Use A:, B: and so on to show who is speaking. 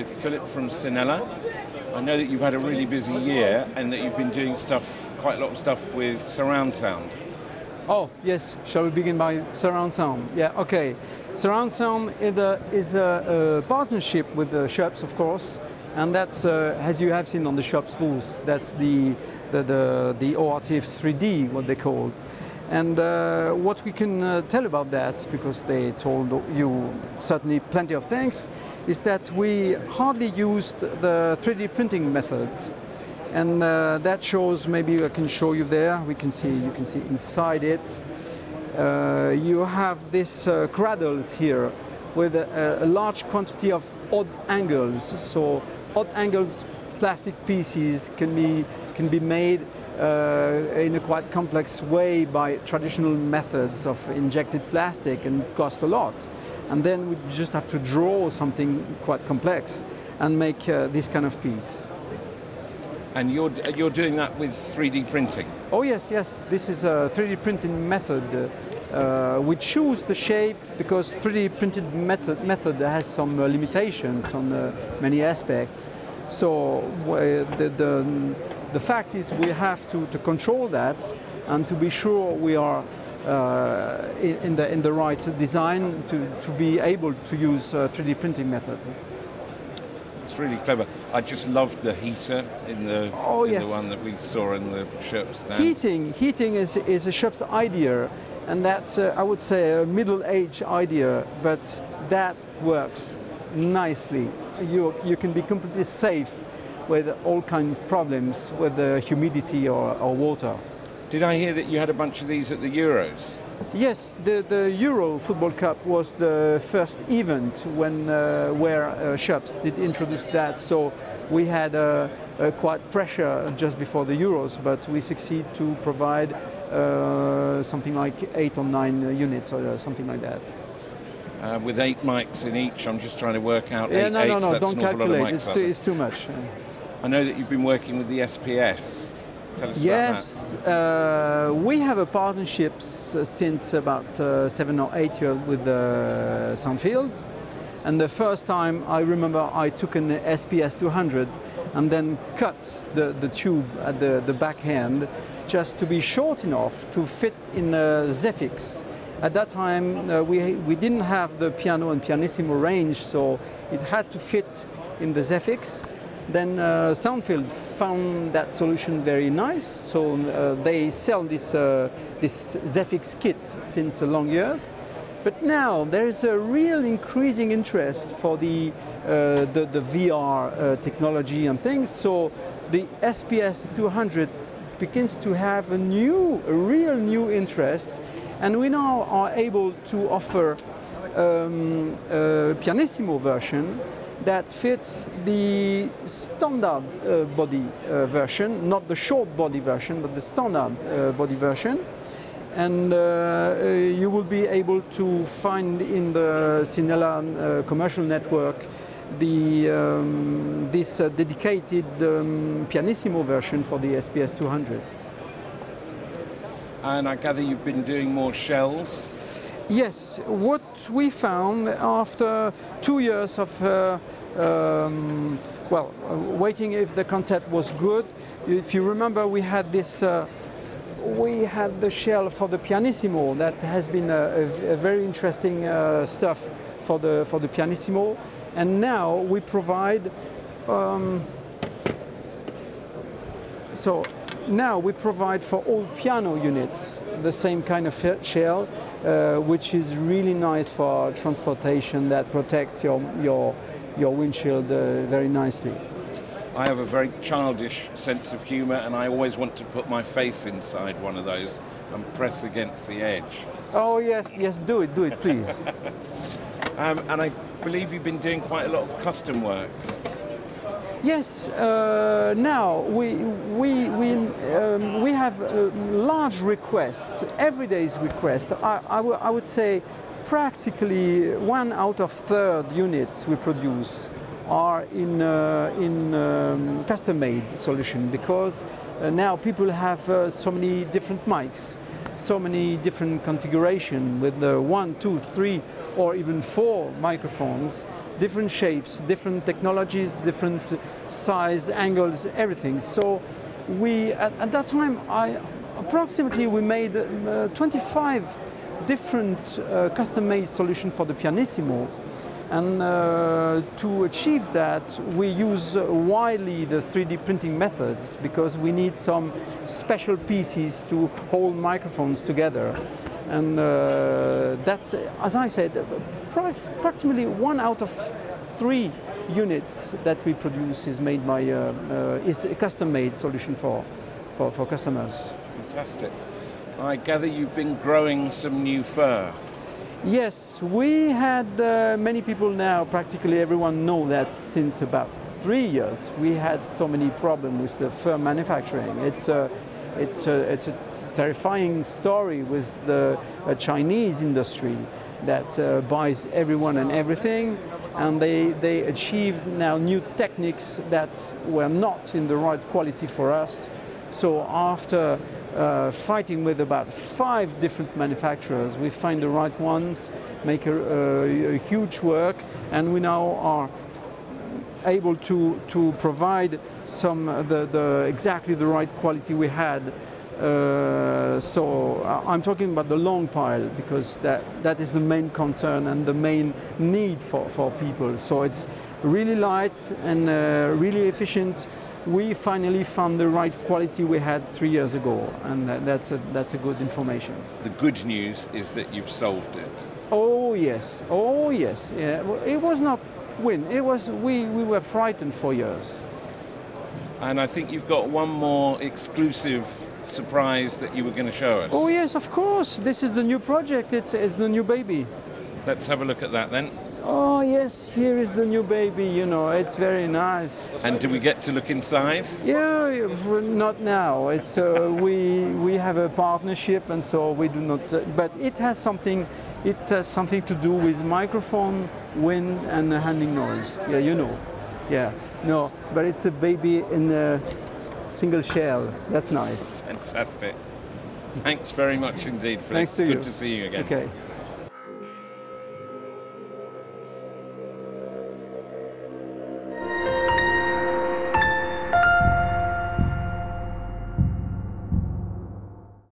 A: with Philip from Cinela. I know that you've had a really busy year and that you've been doing quite a lot of stuff with surround sound.
B: Oh, yes. Shall we begin by surround sound? Yeah, okay. Surround sound is a partnership with the shops, of course, and that's, as you have seen on the shops booth, that's the ORTF 3D, what they call. And what we can tell about that, because they told you certainly plenty of things, is that we hardly used the 3D printing method. And that shows, maybe I can show you there, you can see inside it. You have these cradles here with a large quantity of odd angles. So odd angles plastic pieces can be made in a quite complex way by traditional methods of injected plastic and cost a lot. And then we just have to draw something quite complex and make this kind of piece.
A: And you're doing that with 3D printing?
B: Oh yes, yes. This is a 3D printing method. We choose the shape because 3D printed method has some limitations on many aspects. So the fact is we have to control that and to be sure we are in the right design to be able to use 3D printing method.
A: It's really clever. I just loved the heater in the one that we saw in the shop stand.
B: Heating is a shop's idea, and that's I would say a middle-aged idea, but that works nicely. You can be completely safe with all kinds of problems with the humidity or water.
A: Did I hear that you had a bunch of these at the Euros?
B: Yes, the Euro Football Cup was the first event where shops did introduce that. So we had quite pressure just before the Euros, but we succeed to provide something like 8 or 9 units or something like that.
A: With 8 mics in each, I'm just trying to work out.
B: Yeah,
A: 8
B: no,
A: that's
B: don't calculate. It's too much.
A: I know that you've been working with the SPS. Tell us
B: yes,
A: about that.
B: We have a partnership since about 7 or 8 years with Soundfield. And the first time I remember I took an SPS 200 and then cut the tube at the back end just to be short enough to fit in the Zefix. At that time we didn't have the piano and pianissimo range, so it had to fit in the Zefix. Then Soundfield found that solution very nice, so they sell this Zefix kit since long years. But now there is a real increasing interest for the VR technology and things. So the SPS 200 begins to have a real new interest, and we now are able to offer a pianissimo version that fits the standard body version, not the short body version, but the standard body version. And you will be able to find in the Cinela commercial network this dedicated pianissimo version for the SPS 200.
A: And I gather you've been doing more shells?
B: Yes, what we found after 2 years of waiting if the concept was good. If you remember, we had this. We had the shell for the pianissimo that has been a very interesting stuff for the pianissimo, and now we provide. Now we provide for all piano units the same kind of shell, which is really nice for transportation, that protects your windshield very nicely.
A: I have a very childish sense of humour, and I always want to put my face inside one of those and press against the edge.
B: Oh yes, do it, please.
A: And I believe you've been doing quite a lot of custom work.
B: Yes, now we have large requests, everyday's requests. I would say practically 1 out of 3 units we produce are in custom-made solution, because now people have so many different mics, so many different configurations with 1, 2, 3 or even 4 microphones different shapes, different technologies, different size, angles, everything. So we, at that time, approximately we made 25 different custom-made solutions for the pianissimo. And to achieve that, we use widely the 3D printing methods because we need some special pieces to hold microphones together. And that's, as I said, approximately 1 out of 3 units that we produce is made by is a custom-made solution for customers.
A: Fantastic. I gather you've been growing some new fur.
B: Yes, we had many people now, practically everyone know that since about 3 years we had so many problems with the fur manufacturing. It's a terrifying story with the Chinese industry that buys everyone and everything, and they achieved now new techniques that were not in the right quality for us. So after fighting with about 5 different manufacturers, we find the right ones, make a huge work, and we now are able to provide some exactly the right quality we had. So I'm talking about the long pile because that is the main concern and the main need for people. So it's really light and really efficient. We finally found the right quality we had 3 years ago, and that's a good information.
A: The good news is that you've solved it.
B: Oh yes, oh yes. Yeah. It was not win. It was we were frightened for years.
A: And I think you've got one more exclusive surprise that you were going to show us.
B: Oh yes, of course. This is the new project. It's the new baby.
A: Let's have a look at that then.
B: Oh yes, here is the new baby, you know, it's very nice.
A: And do we get to look inside?
B: Yeah, not now. It's we have a partnership, and so we do not. But it has something to do with microphone, wind, and handling noise. Yeah, you know. Yeah, no, but it's a baby in a single shell. That's nice.
A: Fantastic. Thanks very much indeed, Felix.
B: Thanks to you.
A: Good to see you again.
B: Okay.